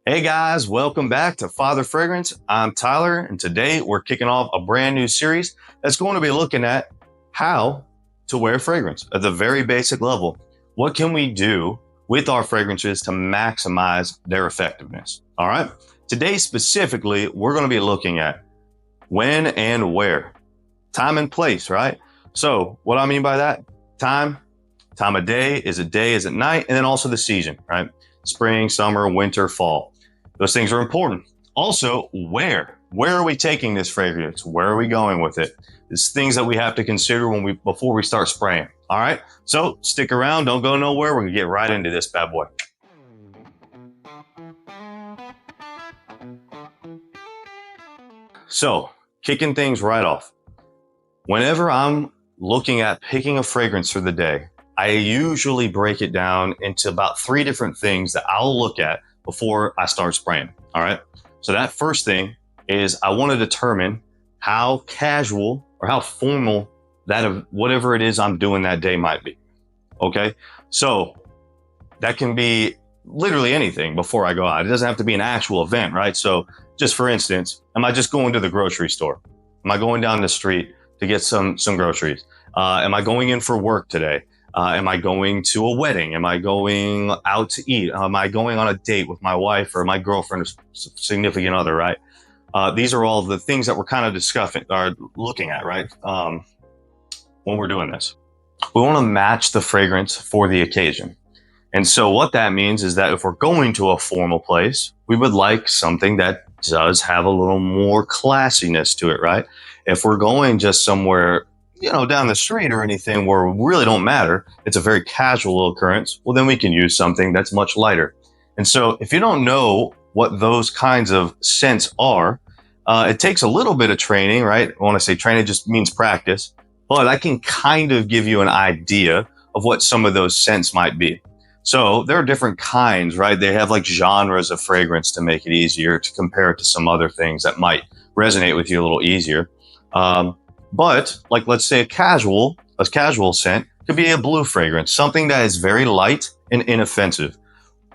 Hey guys, welcome back to Father Fragrance. I'm Tyler, and today we're kicking off a brand new series that's going to be looking at how to wear fragrance at the very basic level. What can we do with our fragrances to maximize their effectiveness? All right. Today specifically, we're going to be looking at when and where, time and place, right? So what I mean by that, time of day, is it night, and then also the season, right? Spring, summer, winter, fall. Those things are important. Also, where are we taking this fragrance? Where are we going with it? It's things that we have to consider before we start spraying. All right. So stick around. Don't go nowhere. We're going to get right into this bad boy. So kicking things right off. Whenever I'm looking at picking a fragrance for the day, I usually break it down into about 3 different things that I'll look at before I start spraying. All right. So that first thing is I want to determine how casual or how formal that of whatever it is I'm doing that day might be. Okay. So that can be literally anything before I go out. It doesn't have to be an actual event, right? So just for instance, am I just going to the grocery store? Am I going down the street to get some groceries? Am I going in for work today? Am I going to a wedding? Am I going out to eat? Am I going on a date with my wife or my girlfriend or significant other, right? These are all the things that we're kind of discussing or looking at, right? When we're doing this. We want to match the fragrance for the occasion. And so what that means is that if we're going to a formal place, we would like something that does have a little more classiness to it, right? If we're going just somewhere, down the street or anything where it really don't matter, it's a very casual occurrence, well, then we can use something that's much lighter. And so if you don't know what those kinds of scents are, it takes a little bit of training, right? I want to say training just means practice, but I can kind of give you an idea of what some of those scents might be. So there are different kinds, right? They have like genres of fragrance to make it easier to compare it to some other things that might resonate with you a little easier. But like, let's say a casual scent could be a blue fragrance, something that is very light and inoffensive.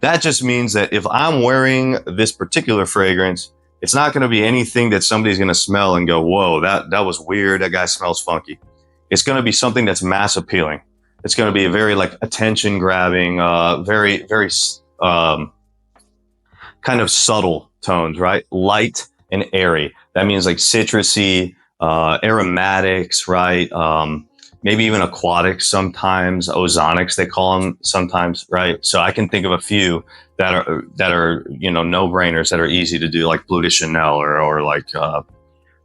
That just means that if I'm wearing this particular fragrance, it's not going to be anything that somebody's going to smell and go, whoa, that was weird. That guy smells funky. It's going to be something that's mass appealing. It's going to be a very like attention grabbing, very, very kind of subtle tones, right? Light and airy. That means like citrusy, aromatics, right? Maybe even aquatics sometimes, ozonics they call them sometimes, right? So I can think of a few that are no-brainers that are easy to do, like Bleu de Chanel or like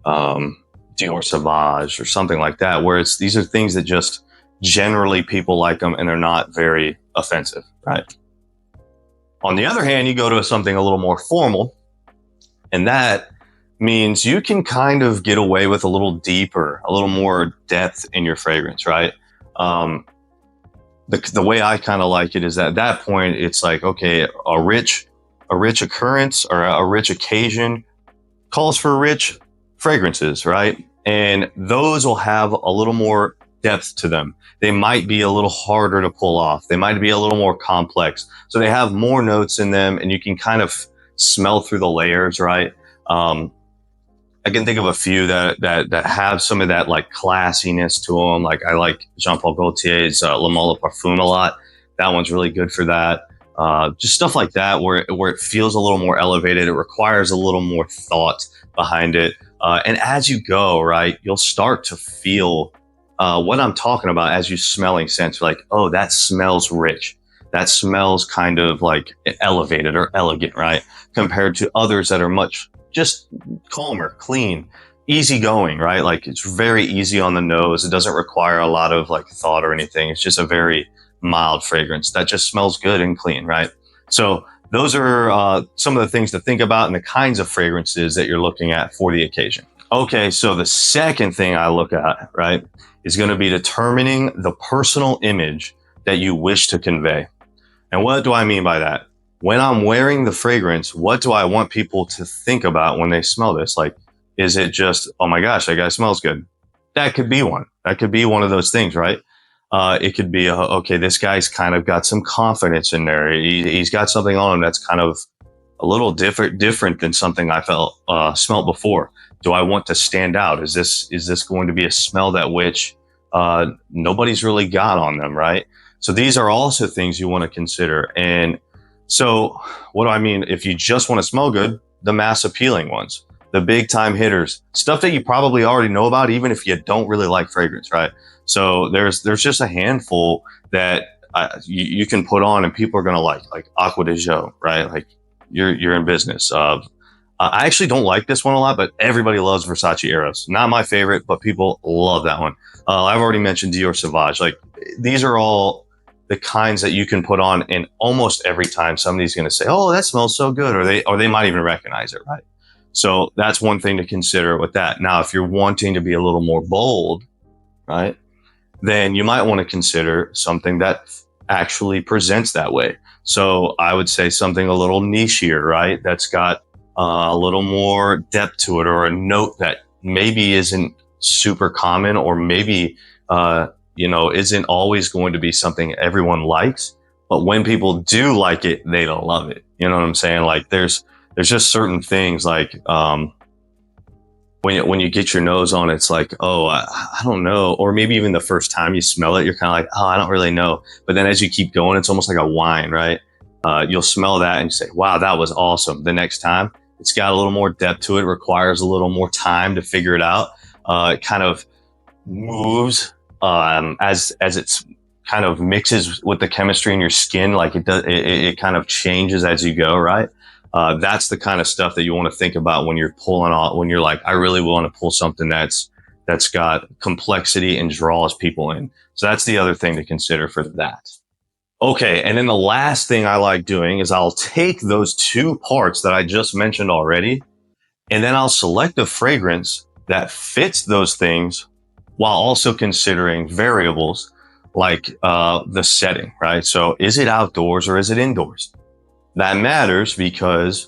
Dior Sauvage or something like that, where these are things that just generally people like them and they're not very offensive, right? On the other hand, you go to something a little more formal, and that means you can kind of get away with a little deeper, a little more depth in your fragrance, right? The way I kind of like it is that at that point, it's like, okay, a rich occurrence or a rich occasion calls for rich fragrances, right? And those will have a little more depth to them. They might be a little harder to pull off. They might be a little more complex. So they have more notes in them and you can kind of smell through the layers, right? I can think of a few that have some of that like classiness to them. Like I like Jean Paul Gaultier's Le Mot Parfum a lot. That one's really good for that. Just stuff like that where it feels a little more elevated. It requires a little more thought behind it. And as you go, right, you'll start to feel what I'm talking about as you smelling scents. Like, oh, that smells rich. That smells kind of like elevated or elegant, right? Compared to others that are much just calmer, clean, easygoing, right? Like it's very easy on the nose. It doesn't require a lot of like thought or anything. It's just a very mild fragrance that just smells good and clean, right? So those are some of the things to think about and the kinds of fragrances that you're looking at for the occasion. Okay, so the second thing I look at, right, is going to be determining the personal image that you wish to convey. And what do I mean by that? When I'm wearing the fragrance, what do I want people to think about when they smell this? Like, is it just, oh my gosh, that guy smells good? That could be one. That could be one of those things, right? It could be, okay, this guy's kind of got some confidence in there. He's got something on him that's kind of a little different than something I smelled before? Do I want to stand out? Is this going to be a smell that which nobody's really got on them, right? So these are also things you want to consider. And so what do I mean? If you just want to smell good, the mass appealing ones, the big time hitters, stuff that you probably already know about, even if you don't really like fragrance, right? So there's just a handful that you can put on and people are going to like Aqua de Jo, right? Like you're in business. I actually don't like this one a lot, but everybody loves Versace Eros. Not my favorite, but people love that one. I've already mentioned Dior Sauvage. Like these are all the kinds that you can put on, and almost every time somebody's going to say, "Oh, that smells so good," or they might even recognize it, right? So that's one thing to consider with that. Now, if you're wanting to be a little more bold, right, then you might want to consider something that actually presents that way. So I would say something a little nichier, right? That's got a little more depth to it, or a note that maybe isn't super common, or maybe isn't always going to be something everyone likes, but when people do like it, they love it. You know what I'm saying? Like there's just certain things like when you get your nose on it, it's like, oh, I don't know. Or maybe even the first time you smell it, you're kind of like, oh, I don't really know. But then as you keep going, it's almost like a wine, right? You'll smell that and you say, wow, that was awesome. The next time, it's got a little more depth to it, requires a little more time to figure it out. It kind of moves as it's kind of mixes with the chemistry in your skin. Like it kind of changes as you go, right? That's the kind of stuff that you want to think about when you're pulling off, when you're like, I really want to pull something that's got complexity and draws people in. So that's the other thing to consider for that. Okay. And then the last thing I like doing is I'll take those two parts that I just mentioned already, and then I'll select a fragrance that fits those things while also considering variables like the setting, right? So is it outdoors or is it indoors? That matters because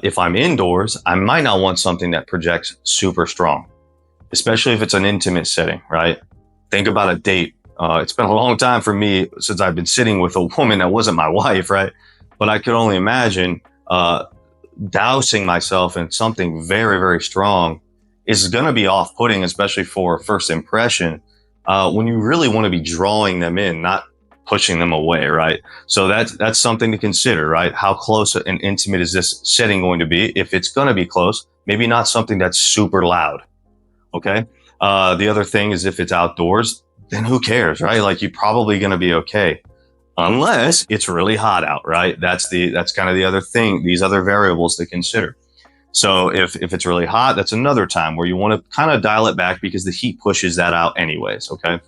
if I'm indoors, I might not want something that projects super strong, especially if it's an intimate setting, right? Think about a date. It's been a long time for me since I've been sitting with a woman that wasn't my wife, right? But I could only imagine dousing myself in something very, very strong is going to be off-putting, especially for first impression, when you really want to be drawing them in, not pushing them away, right? So that's something to consider, right? How close and intimate is this setting going to be? If it's going to be close, maybe not something that's super loud, okay? The other thing is if it's outdoors, then who cares, right? Like you're probably going to be okay, unless it's really hot out, right? That's kind of the other thing, these other variables to consider. So if it's really hot, that's another time where you want to kind of dial it back because the heat pushes that out anyways, okay?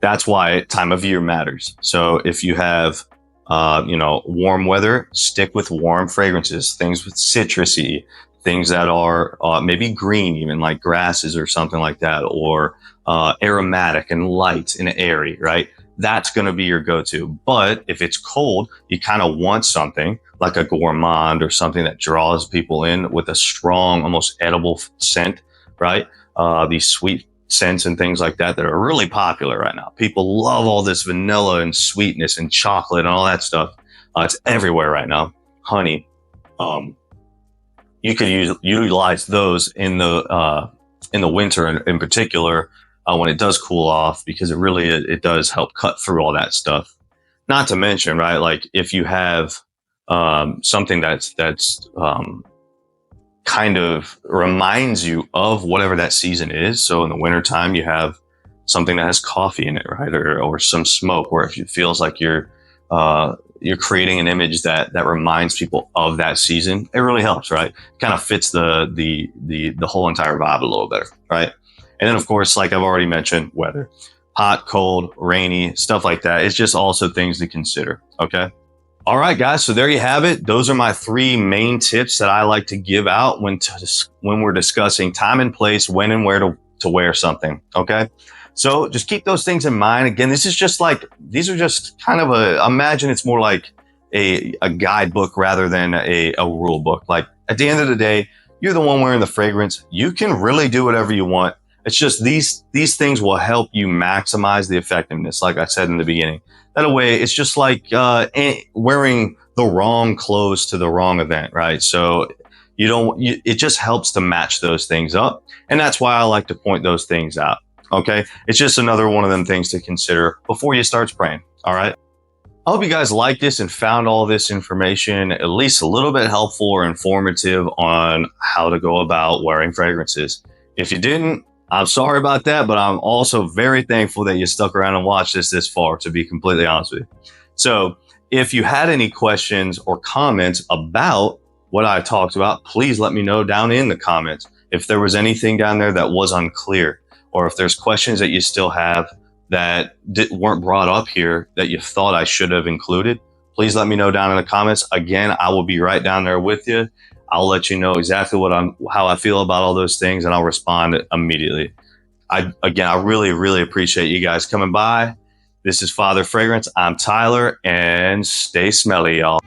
That's why time of year matters. So if you have, warm weather, stick with warm fragrances, things with citrusy, things that are maybe green, even like grasses or something like that, or aromatic and light and airy, right? That's going to be your go-to. But if it's cold, you kind of want something like a gourmand or something that draws people in with a strong, almost edible scent, right? These sweet scents and things like that are really popular right now. People love all this vanilla and sweetness and chocolate and all that stuff. It's everywhere right now. Honey. You could utilize those in the winter in particular, when it does cool off, because it does help cut through all that stuff. Not to mention, right, like if you have something that's kind of reminds you of whatever that season is. So in the wintertime, you have something that has coffee in it, right, or some smoke, where if it feels like you're creating an image that reminds people of that season, it really helps, right? It kind of fits the whole entire vibe a little better, right? And then, of course, like I've already mentioned, weather, hot, cold, rainy, stuff like that. It's just also things to consider. Okay. All right, guys. So there you have it. Those are my 3 main tips that I like to give out when we're discussing time and place, when and where to wear something. Okay. So just keep those things in mind. Again, these are just kind of imagine it's more like a guidebook rather than a rule book. Like at the end of the day, you're the one wearing the fragrance. You can really do whatever you want. It's just these things will help you maximize the effectiveness, like I said in the beginning. That way, it's just like wearing the wrong clothes to the wrong event, right? So it just helps to match those things up. And that's why I like to point those things out. Okay. It's just another one of them things to consider before you start spraying. All right. I hope you guys liked this and found all this information at least a little bit helpful or informative on how to go about wearing fragrances. If you didn't, I'm sorry about that, but I'm also very thankful that you stuck around and watched this far, to be completely honest with you. So if you had any questions or comments about what I talked about, please let me know down in the comments. If there was anything down there that was unclear, or if there's questions that you still have that weren't brought up here that you thought I should have included, please let me know down in the comments. Again, I will be right down there with you. I'll let you know exactly how I feel about all those things, and I'll respond immediately. I really, really appreciate you guys coming by. This is Father Fragrance. I'm Tyler, and stay smelly, y'all.